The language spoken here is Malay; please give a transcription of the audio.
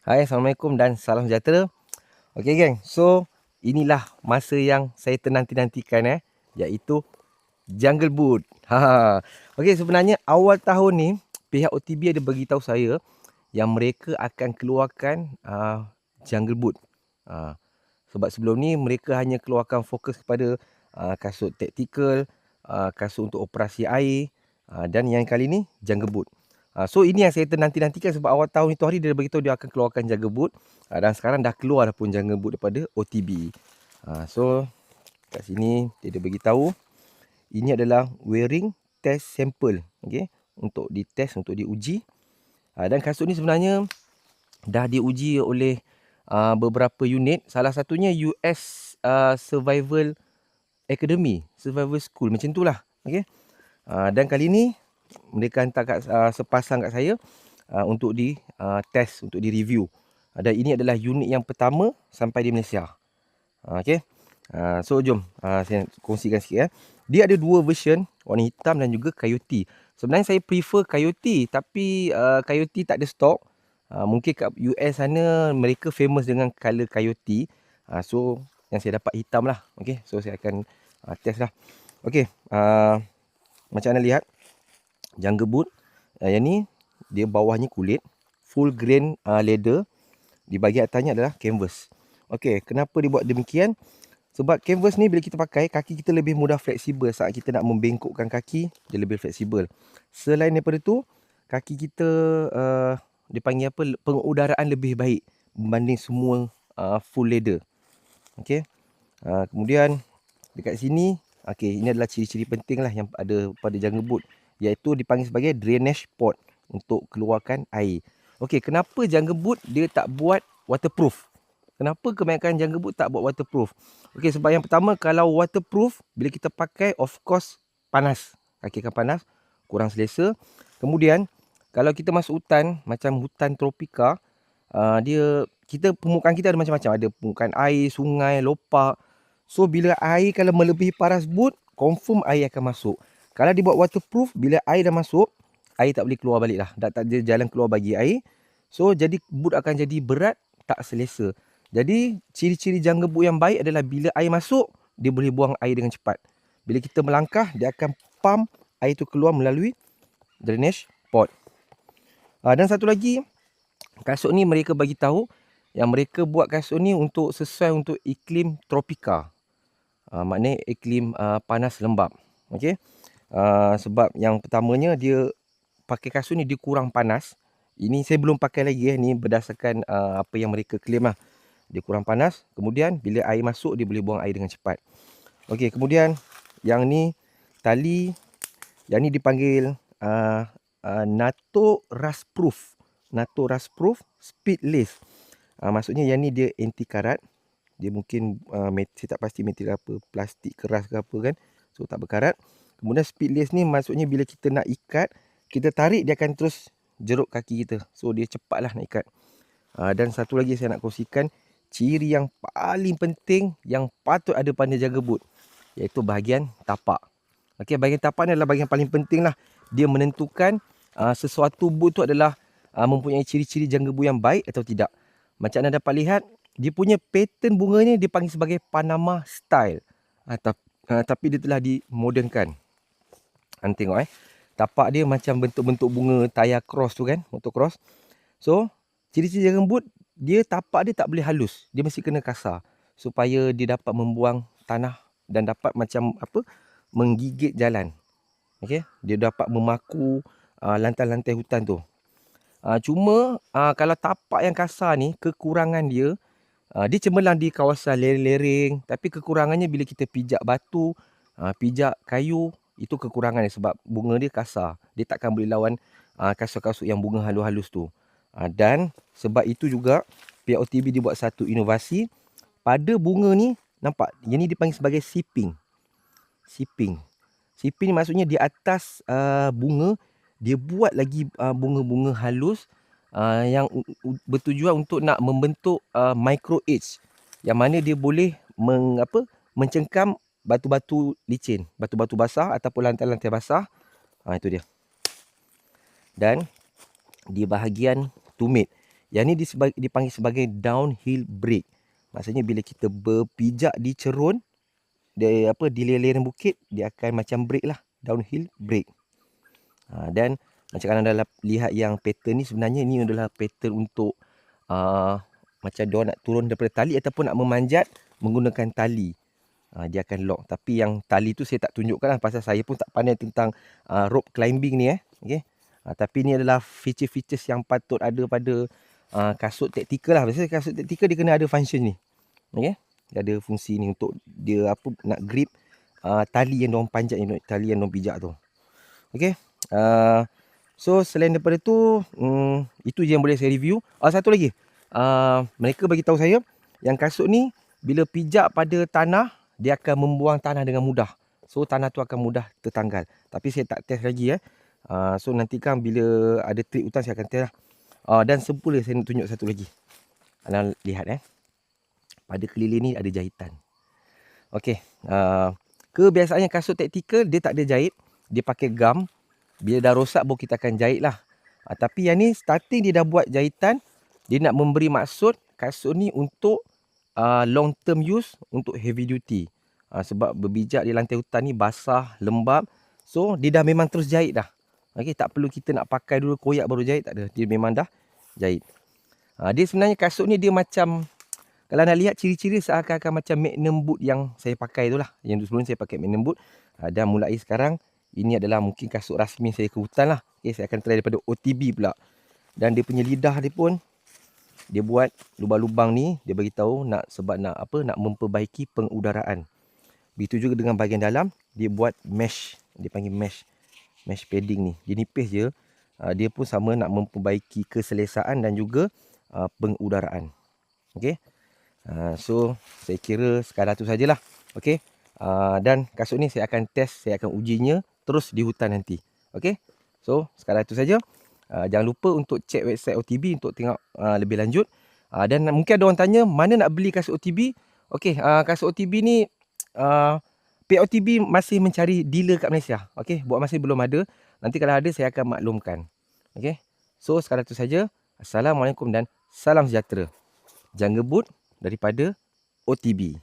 Hai, Assalamualaikum dan salam sejahtera. Okey geng, so inilah masa yang saya ternanti-nantikan iaitu Jungle Boot. Okey, sebenarnya awal tahun ni pihak OTB ada beritahu saya yang mereka akan keluarkan Jungle Boot. Sebab sebelum ni mereka hanya keluarkan fokus kepada kasut taktikal, kasut untuk operasi air, dan yang kali ni Jungle Boot. So ini yang saya ternanti-nantikan sebab awal tahun itu hari dia beritahu dia akan keluarkan Jungle Boot, dan sekarang dah keluar pun Jungle Boot daripada OTB. So kat sini dia beritahu ini adalah wearing test sample, okey, untuk ditest, untuk diuji. Dan kasut ni sebenarnya dah diuji oleh beberapa unit, salah satunya US Survival Academy, Survival School, macam tu lah. Okay? Dan kali ni mereka hantar sepasang kat saya untuk di test, untuk di review. Dan ini adalah unit yang pertama sampai di Malaysia. Okay? So jom saya kongsikan sikit. Dia ada dua version, warna hitam dan juga coyote. Sebenarnya saya prefer coyote, tapi coyote tak ada stok. Mungkin kat US sana mereka famous dengan color coyote. So yang saya dapat hitam lah. Okay, so saya akan test lah. Okay, macam anda lihat Jungle Boot, yang ni dia bawahnya kulit, full grain leather. Di bahagian atasnya adalah canvas. Okay, kenapa dia buat demikian? Sebab canvas ni bila kita pakai, kaki kita lebih mudah fleksibel. Saat kita nak membengkokkan kaki, dia lebih fleksibel. Selain daripada tu, kaki kita dipanggil apa, pengudaraan lebih baik berbanding semua full leather. Okay. Kemudian dekat sini, okay, ini adalah ciri-ciri penting lah yang ada pada Jungle Boot, iaitu dipanggil sebagai drainage port untuk keluarkan air. Okay, kenapa Jungle Boot dia tak buat waterproof? Kenapa kebanyakan Jungle Boot tak buat waterproof? Okey, sebab yang pertama, kalau waterproof, bila kita pakai, of course, panas. Kaki akan panas, kurang selesa. Kemudian, kalau kita masuk hutan, macam hutan tropika, permukaan kita ada macam-macam. Ada permukaan air, sungai, lopak. So, bila air kalau melebihi paras boot, confirm air akan masuk. Kalau dibuat waterproof, bila air dah masuk, air tak boleh keluar balik lah. Tak ada jalan keluar bagi air. So, jadi boot akan jadi berat, tak selesa. Jadi, ciri-ciri Jungle Boot yang baik adalah bila air masuk, dia boleh buang air dengan cepat. Bila kita melangkah, dia akan pump air itu keluar melalui drainage port. Dan satu lagi, kasut ni mereka bagi tahu yang mereka buat kasut ni untuk sesuai untuk iklim tropika. Maknanya iklim panas lembap. Okay? Sebab yang pertamanya dia pakai kasut ni dia kurang panas. Ini saya belum pakai lagi ni berdasarkan apa yang mereka claim lah. Dia kurang panas. Kemudian bila air masuk, dia boleh buang air dengan cepat. Okey, kemudian yang ni tali, yang ni dipanggil NATO Rust Proof. NATO Rust Proof Speed Lace. Maksudnya yang ni dia anti karat. Dia mungkin saya tak pasti material apa, plastik keras ke apa kan. So tak berkarat. Kemudian speed lace ni maksudnya bila kita nak ikat, kita tarik dia akan terus jeruk kaki kita. So dia cepatlah nak ikat. Dan satu lagi saya nak kongsikan, ciri yang paling penting yang patut ada pada Jungle Boot, iaitu bahagian tapak. Okey, bahagian tapak ni adalah bahagian paling penting lah. Dia menentukan sesuatu boot tu adalah mempunyai ciri-ciri Jungle Boot yang baik atau tidak. Macam anda dapat lihat, dia punya pattern bunga ni dipanggil sebagai Panama Style. Tapi dia telah dimodernkan. Anda tengok tapak dia macam bentuk-bentuk bunga tayar cross tu kan, motocross. So, ciri-ciri Jungle Boot, dia tapak dia tak boleh halus. Dia mesti kena kasar supaya dia dapat membuang tanah dan dapat macam apa, menggigit jalan. Okey, dia dapat memaku lantai-lantai hutan tu. Cuma kalau tapak yang kasar ni, kekurangan dia, dia cemerlang di kawasan lereng-lereng, tapi kekurangannya bila kita pijak batu, pijak kayu, itu kekurangannya sebab bunga dia kasar. Dia takkan boleh lawan kasut-kasut yang bunga halus-halus tu. Dan sebab itu juga pihak OTB dia buat satu inovasi pada bunga ni. Nampak? Yang ni dipanggil sebagai sipping. Sipping ni maksudnya di atas bunga, dia buat lagi bunga-bunga halus yang bertujuan untuk nak membentuk micro edge, yang mana dia boleh mencengkam batu-batu licin, batu-batu basah ataupun lantai-lantai basah. Itu dia. Dan di bahagian tumit, Yang ni dipanggil sebagai downhill brake. Maksudnya bila kita berpijak di cerun, di lereng bukit, dia akan macam brake lah, downhill brake. Dan macam kalau anda lihat yang pattern ni, sebenarnya ni adalah pattern untuk macam dia nak turun daripada tali ataupun nak memanjat menggunakan tali. Dia akan lock. Tapi yang tali tu saya tak tunjukkan lah, pasal saya pun tak pandai tentang rope climbing ni okay? Tapi ni adalah feature-features yang patut ada pada kasut taktikal lah. Biasanya kasut taktikal dia kena ada function ni. Okay? Dia ada fungsi ni untuk dia nak grip tali yang diorang panjat, tali yang diorang pijak tu. Okay? So selain daripada tu, itu je yang boleh saya review. Satu lagi, mereka bagi tahu saya yang kasut ni bila pijak pada tanah, dia akan membuang tanah dengan mudah. So tanah tu akan mudah tertanggal. Tapi saya tak test lagi so nanti kan bila ada trip hutan saya akan test lah. Dan semula saya nak tunjuk satu lagi. Anda lihat pada keliling ni ada jahitan. Okey, kebiasaannya kasut taktikal dia tak ada jahit, dia pakai gam. Bila dah rosak baru kita akan jahit lah. Tapi yang ni starting dia dah buat jahitan. Dia nak memberi maksud kasut ni untuk long term use, untuk heavy duty. Sebab berbijak di lantai hutan ni basah, lembab. So dia dah memang terus jahit dah. Okay, tak perlu kita nak pakai dulu koyak baru jahit, tak ada. Dia memang dah jahit. Dia sebenarnya kasut ni dia macam, kalau nak lihat ciri-ciri seakan-akan macam Magnum boot yang saya pakai tu lah. Yang sebelum saya pakai Magnum boot. Dan mulai sekarang, ini adalah mungkin kasut rasmi saya ke hutan lah. Okay, saya akan try daripada OTB pula. Dan dia punya lidah dia pun, dia buat lubang-lubang ni, dia bagi tahu sebab nak memperbaiki pengudaraan. Begitu juga dengan bahagian dalam, dia buat mesh, dia panggil mesh padding ni. Dia nipis je, dia pun sama nak memperbaiki keselesaan dan juga pengudaraan. Okey. So saya kira sekadar tu sajalah. Okey. Dan kasut ni saya akan test, saya akan ujinya terus di hutan nanti. Okey. So sekadar tu saja. Jangan lupa untuk cek website OTB untuk tengok lebih lanjut. Dan mungkin ada orang tanya mana nak beli kasut OTB. Okey, kasut OTB ni POTB masih mencari dealer kat Malaysia. Okey, buat masa belum ada. Nanti kalau ada saya akan maklumkan. Okey. So sekadar tu saja. Assalamualaikum dan salam sejahtera. Jungle Boot daripada OTB.